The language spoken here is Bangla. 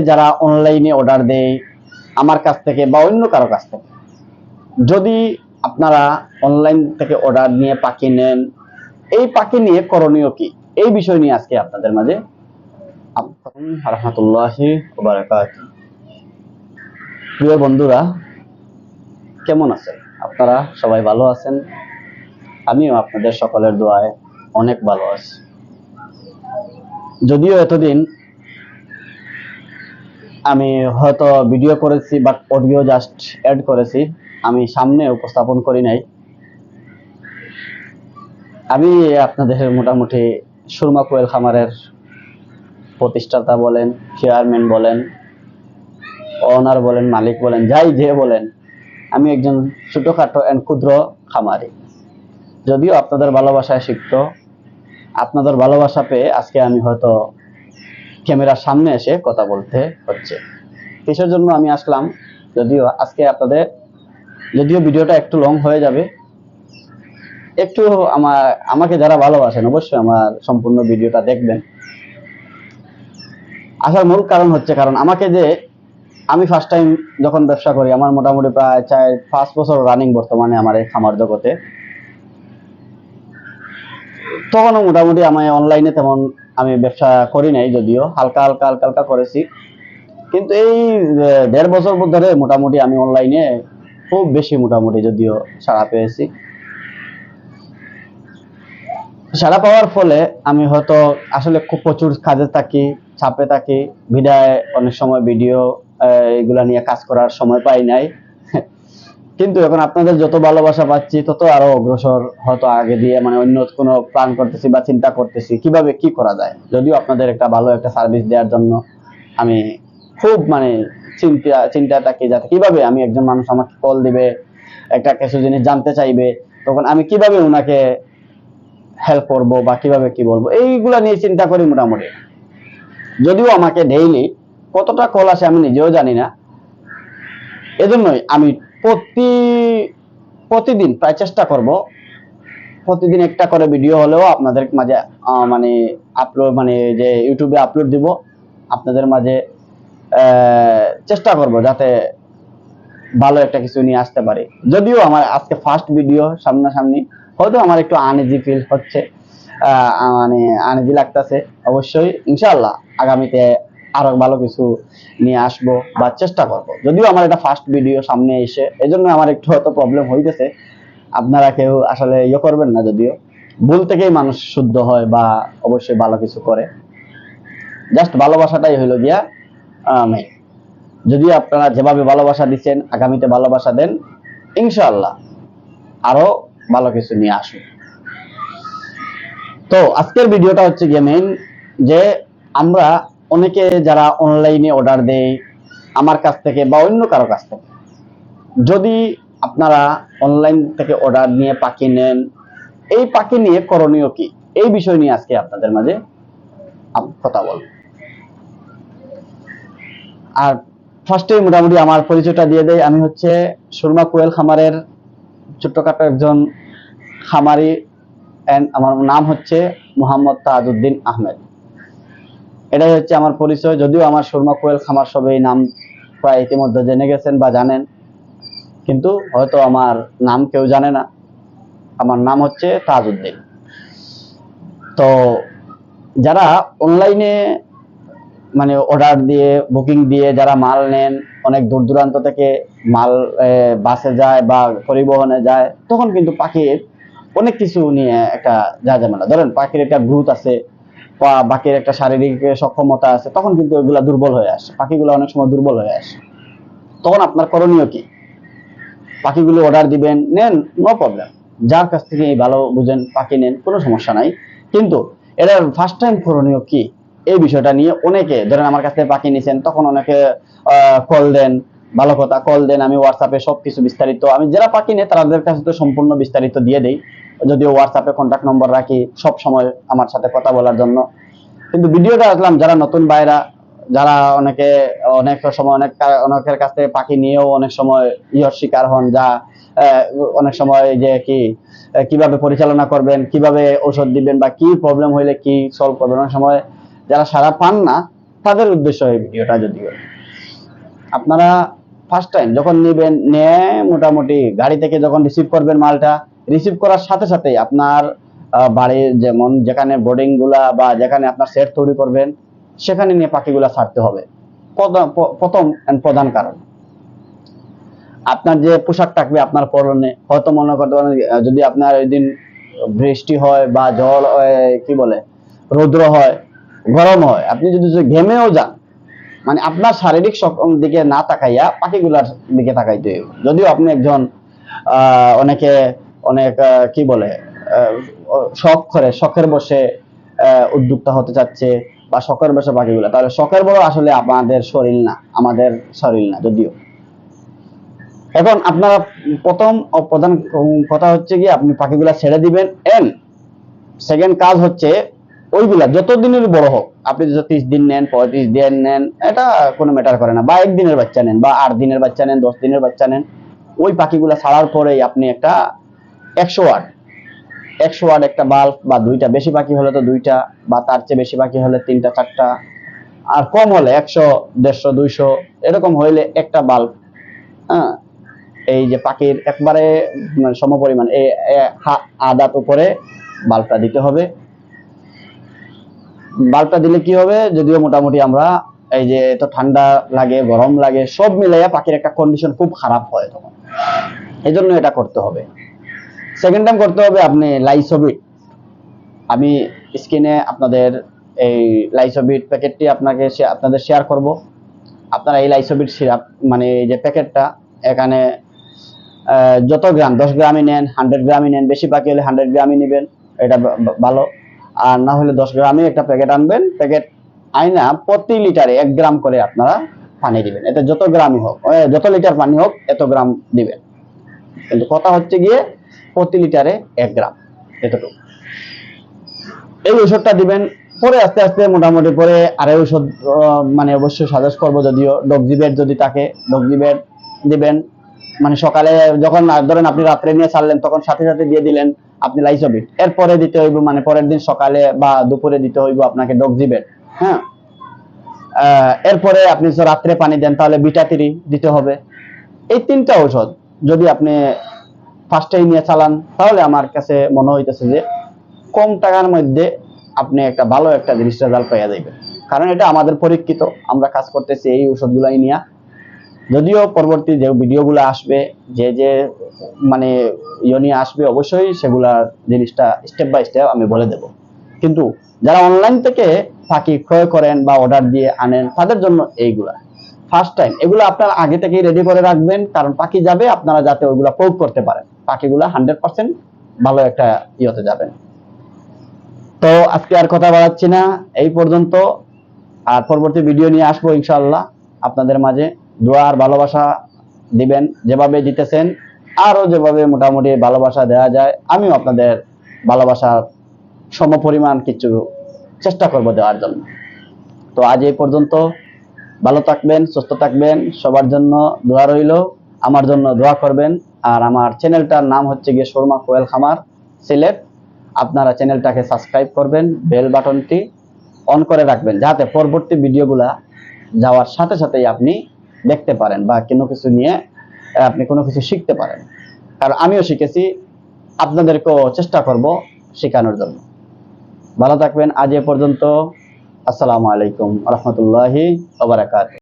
যারা অনলাইনে অর্ডার দেয় আমার কাছ থেকে বা অন্য কারো কাছ থেকে, যদি আপনারা অনলাইন থেকে অর্ডার নিয়ে পাখি নেন, এই পাখি নিয়ে করণীয় কি, এই বিষয় নিয়ে আজকে আপনাদের মাঝে। রাহমাতুল্লাহি ওয়া বারাকাতুহু। প্রিয় বন্ধুরা, কেমন আছেন আপনারা? সবাই ভালো আছেন? আমিও আপনাদের সকলের দোয়ায় অনেক ভালো আছি। যদিও এতদিন আমি হয়তো ভিডিও করেছি বাট অডিও জাস্ট অ্যাড করেছি, আমি সামনে উপস্থাপন করি নাই। আমি আপনাদের মোটামুটি সুরমা কোয়েল খামারের প্রতিষ্ঠাতা বলেন, চেয়ারম্যান বলেন, ওনার বলেন, মালিক বলেন, যাই যে বলেন, আমি একজন ছোটখাটো এন্ড ক্ষুদ্র খামারি। যদিও আপনাদের ভালোবাসায় শিখতো, আপনাদের ভালোবাসা পেয়ে আজকে আমি হয়তো ক্যামেরার সামনে এসে কথা বলতে হচ্ছে। কিসের জন্য আমি আসলাম, যদিও আজকে আপনাদের, যদিও ভিডিওটা একটু লং হয়ে যাবে, একটু আমাকে যারা ভালোবাসেন অবশ্যই আমার সম্পূর্ণ ভিডিওটা দেখবেন। আসার মূল কারণ হচ্ছে, কারণ আমাকে যে আমি ফার্স্ট টাইম যখন ব্যবসা করি, আমার মোটামুটি প্রায় 4-5 বছর রানিং বর্তমানে আমার এই খামার জগতে, তখনও মোটামুটি আমি অনলাইনে তেমন আমি ব্যবসা করি নাই, যদিও হালকা হালকা করেছি। কিন্তু এই 1.5 বছর ধরে মোটামুটি আমি অনলাইনে খুব বেশি মোটামুটি যদিও সাড়া পেয়েছি। সাড়া পাওয়ার ফলে আমি হয়তো আসলে খুব প্রচুর কাজে থাকি, চাপে থাকি, বিদায় অনেক সময় ভিডিও এগুলা নিয়ে কাজ করার সময় পাই নাই। কিন্তু এখন আপনাদের যত ভালোবাসা পাচ্ছি তত আরো অগ্রসর হয়তো আগে দিয়ে, মানে অন্য কোনো প্ল্যান করতেছি বা চিন্তা করতেছি কিভাবে কি করা যায়। যদিও আপনাদের একটা ভালো একটা সার্ভিস দেওয়ার জন্য আমি খুব চিন্তায় থাকি, যাতে কিভাবে আমি, একজন মানুষ আমাকে কল দিবে, একটা কিছু জিনিস জানতে চাইবে, তখন আমি কিভাবে ওনাকে হেল্প করবো বা কিভাবে কি বলবো, এইগুলা নিয়ে চিন্তা করি মোটামুটি। যদিও আমাকে ডেইলি কতটা কল আসে আমি নিজেও জানি না। এজন্যই আমি প্রতিদিন প্রায় চেষ্টা করব প্রতিদিন একটা করে ভিডিও হলেও আপনাদের মাঝে মানে আপলোড, মানে যে ইউটিউবে আপলোড দিব আপনাদের মাঝে। চেষ্টা করব যাতে ভালো একটা কিছু নিয়ে আসতে পারি। যদিও আমার আজকে ফার্স্ট ভিডিও সামনাসামনি, হয়তো আমার একটু আনইজি ফিল হচ্ছে, মানে আনইজি লাগতেছে। অবশ্যই ইনশাআল্লাহ আগামীতে আরো ভালো কিছু নিয়ে আসবো বা চেষ্টা করব। যদিও আমার এটা ফার্স্ট ভিডিও সামনে এসে, এজন্য আমার একটু হয়তো প্রবলেম হইতেছে। আপনারা কেউ আসলে করবেন না, যদিও ভুল থেকেই মানুষ শুদ্ধ হয় বা অবশ্যই ভালো কিছু করে। জাস্ট ভালোবাসাটাই হইলো গিয়া মেইন। যদি আপনারা যেভাবে ভালোবাসা দিচ্ছেন আগামীতে ভালোবাসা দেন, ইনশাআল্লাহ আরো ভালো কিছু নিয়ে আসুন। তো আজকের ভিডিওটা হচ্ছে গিয়ে মেইন, যে আমরা অনেকে যারা অনলাইনে অর্ডার দেয় আমার কাছ থেকে বা অন্য কারো কাছ থেকে, যদি আপনারা অনলাইন থেকে অর্ডার নিয়ে পাখি নেন, এই পাখি নিয়ে করণীয় কি, এই বিষয় নিয়ে আজকে আপনাদের মাঝে কথা বলবো। আর ফার্স্টে মোটামুটি আমার পরিচয়টা দিয়ে দেই। আমি হচ্ছে সুরমা কোয়েল খামারের ছোট্টখাটো একজন খামারি, এন্ড আমার নাম হচ্ছে মোহাম্মদ তাজউদ্দিন আহমেদ। এটাই হচ্ছে আমার পরিচয়। যদিও আমার সুরমা কোয়েল খামার সবাই নাম প্রায় ইতিমধ্যে জেনে গেছেন বা জানেন, কিন্তু হয়তো আমার নাম কেউ জানে না। আমার নাম হচ্ছে তাজউদ্দিন। তো যারা অনলাইনে মানে অর্ডার দিয়ে, বুকিং দিয়ে যারা মাল নেন, অনেক দূর দূরান্ত থেকে মাল বাসে যায় বা পরিবহনে যায়, তখন কিন্তু পাখির অনেক কিছু নিয়ে একটা ঝামেলা। ধরেন পাখির একটা গ্রোথ আছে বা বাকির একটা শারীরিক সক্ষমতা আছে, তখন কিন্তু এগুলা দুর্বল হয়ে আসে, পাখিগুলো অনেক সময় দুর্বল হয়ে আসে। তখন আপনার করণীয় কি? পাখিগুলো অর্ডার দিবেন, নেন, নো প্রবলেম, যার কাছ থেকে ভালো বুঝেন পাখি নেন, কোনো সমস্যা নাই। কিন্তু এটার ফার্স্ট টাইম করণীয় কি, এই বিষয়টা নিয়ে অনেকে, ধরেন আমার কাছ থেকে পাখি নিছেন, তখন অনেকে কল দেন, ভালো কথা, কল দেন, আমি হোয়াটসঅ্যাপে সবকিছু বিস্তারিত, আমি যারা পাখি নেই তাদের কাছে তো সম্পূর্ণ বিস্তারিত দিয়ে দেই, যদিও হোয়াটসঅ্যাপে কন্ট্যাক্ট নম্বর রাখি সব সময় আমার সাথে কথা বলার জন্য। কিন্তু ভিডিওটা আসলাম যারা নতুন ভাইরা, যারা অনেক সময় অনেকের কাছ থেকে পাখি নিয়েও অনেক সময় শিকার হন, যা অনেক সময় যে কিভাবে পরিচালনা করবেন, কিভাবে ঔষধ দিবেন বা কি প্রবলেম হইলে কি সলভ করবেন, অনেক সময় যারা সারা পান না, তাদের উদ্দেশ্য এই ভিডিওটা। যদিও আপনারা ফার্স্ট টাইম যখন নেবেন, নিয়ে মোটামুটি গাড়ি থেকে যখন রিসিভ করবেন, মালটা রিসিভ করার সাথে সাথেই আপনার বাড়ির যেমন যেখানে বোর্ডিং গুলা বা যেখানে আপনার সেট তৈরি করবেন সেখানে নিয়ে পাখিগুলা ছাড়তে হবে। প্রথম প্রধান কারণ, আপনার যে পোশাক থাকবে আপনার পরনে, হয়তো মনে করতে পারেন যদি আপনার ওই দিন বৃষ্টি হয় বা জল কি বলে রৌদ্র হয়, গরম হয়, আপনি যদি ঘেমেও যান, মানে আপনার শারীরিক দিকে না তাকাইয়া পাখিগুলার দিকে তাকাইতে হবে। যদিও আপনি একজন অনেকে অনেক কি বলে শখ করে, শখের বসে উদ্যোক্তা হতে চাচ্ছে বা শখের বসে পাখিগুলা, তাহলে শখের বড় আসলে আমাদের শরীর না, আমাদের শরীর না। যদিও এখন আপনারা প্রথম ও প্রধান কথা হচ্ছে কি আপনি পাখিগুলা ছেড়ে দিবেন। এন্ড সেকেন্ড কাজ হচ্ছে ওইগুলা যত দিনের বড় হোক, আপনি যদি 30 দিন নেন, 35 দিন নেন, এটা কোনো ম্যাটার করে না, বা 1 দিনের বাচ্চা নেন বা 8 দিনের বাচ্চা নেন, 10 দিনের বাচ্চা নেন, ওই পাখিগুলা ছাড়ার পরেই আপনি একটা 100 ওয়াট একটা বাল্ব বা দুইটা, বেশি পাখি হলে তো দুইটা, বা তার চেয়ে বেশি পাখি হলে 3টা 4টা, আর কম হলে 100 150 200 এরকম হইলে একটা বাল্ব, হ্যাঁ, এই যে পাখির একবারে সমপরিমাণ আদাত উপরে বাল্বটা দিতে হবে। বাল্বটা দিলে কি হবে, যদিও মোটামুটি আমরা এই যে এত ঠান্ডা লাগে, গরম লাগে, সব মিলাইয়া পাখির একটা কন্ডিশন খুব খারাপ হয় তখন, এই জন্য এটা করতে হবে। সেকেন্ড টাইম করতে হবে আপনি লাইসোবিট। আমি স্ক্রিনে আপনাদের এই লাইসোবিট প্যাকেটটি আপনাদের শেয়ার করব। আপনারা এই লাইসোবিট সিরাপ মানে এই যে প্যাকেটটা, এখানে যত গ্রাম, 10 গ্রামই নেন, 100 গ্রামই নেন, বেশি পাখি হলে 100 গ্রামই নেবেন, এটা ভালো। আর না হলে 10 গ্রামই একটা প্যাকেট আনবেন, প্যাকেট আইনা প্রতি লিটারে 1 গ্রাম করে আপনারা পানি দিবেন। এতে যত গ্রামই হোক, যত লিটার পানি হোক এত গ্রাম দিবেন, কিন্তু কথা হচ্ছে গিয়ে প্রতি লিটারে 1 গ্রাম, এতটুকু। এই ওষুধটা দিবেন। পরে আস্তে আস্তে মোটামুটি পরে আরেক ওষুধ মানে অবশ্যই সাজেস্ট করবো, যদিও ডক্সিবেট যদি থাকে ডক্সিবেট দিবেন। মানে সকালে যখন ধরেন আপনি রাত্রে নিয়ে ছাড়লেন তখন সাথে সাথে দিয়ে দিলেন আপনি লাইসোবিট, এরপরে দিতে হইব মানে পরের দিন সকালে বা দুপুরে দিতে হইব আপনাকে ডক্সিবেট। হ্যাঁ, এরপরে আপনি রাত্রে পানি দেন তাহলে বিটা 3 দিতে হবে। এই 3টা ঔষধ যদি আপনি ফার্স্টেই নিয়ে চালান তাহলে আমার কাছে মনে হইতেছে যে কম টাকার মধ্যে আপনি একটা ভালো একটা জিনিস রেজাল্ট পাইয়া যাবেন। কারণ এটা আমাদের পরীক্ষিত, আমরা কাজ করতেছি এই ঔষধগুলাই নিয়ে। যদিও পরবর্তী যে ভিডিওগুলো আসবে, যে মানে নিয়ে আসবে, অবশ্যই সেগুলার জিনিসটা স্টেপ বাই স্টেপ আমি বলে দেব। কিন্তু যারা অনলাইন থেকে পাখি ক্রয় করেন বা অর্ডার দিয়ে আনেন তাদের জন্য এইগুলা ফার্স্ট টাইম, এগুলো আপনারা আগে থেকেই রেডি করে রাখবেন, কারণ পাখি যাবে আপনারা যাতে ওইগুলা প্রয়োগ করতে পারেন, পাখিগুলা 100% ভালো একটা ইয়েতে যাবেন। তো আজকে আর কথা বাড়াচ্ছি না, এই পর্যন্ত। আর পরবর্তী ভিডিও নিয়ে আসবো ইনশাআল্লাহ আপনাদের মাঝে। দোয়া আর ভালোবাসা দিবেন, যেভাবে দিতেছেন আরো যেভাবে মোটামুটি ভালোবাসা দেওয়া যায়, আমিও আপনাদের ভালোবাসার সমপরিমাণ কিছু চেষ্টা করব দেওয়ার জন্য। তো আজ এই পর্যন্ত, ভালো থাকবেন, সুস্থ থাকবেন, সবার জন্য দোয়া রইল, আমার জন্য দোয়া করবেন। আর আমার চ্যানেলটার নাম হচ্ছে গিয়ে শর্মা কোয়েল খামার সিলেট। আপনারা চ্যানেলটাকে সাবস্ক্রাইব করবেন, বেল বাটনটি অন করে রাখবেন, যাতে পরবর্তী ভিডিওগুলা যাওয়ার সাথে সাথেই আপনি দেখতে পারেন বা কোনো কিছু নিয়ে আপনি কোনো কিছু শিখতে পারেন। কারণ আমিও শিখেছি, আপনাদেরকেও চেষ্টা করব শেখানোর জন্য। ভালো থাকবেন, আজ এ পর্যন্ত। আসসালামু আলাইকুম ওয়া রাহমাতুল্লাহি ওয়া বারাকাতুহু।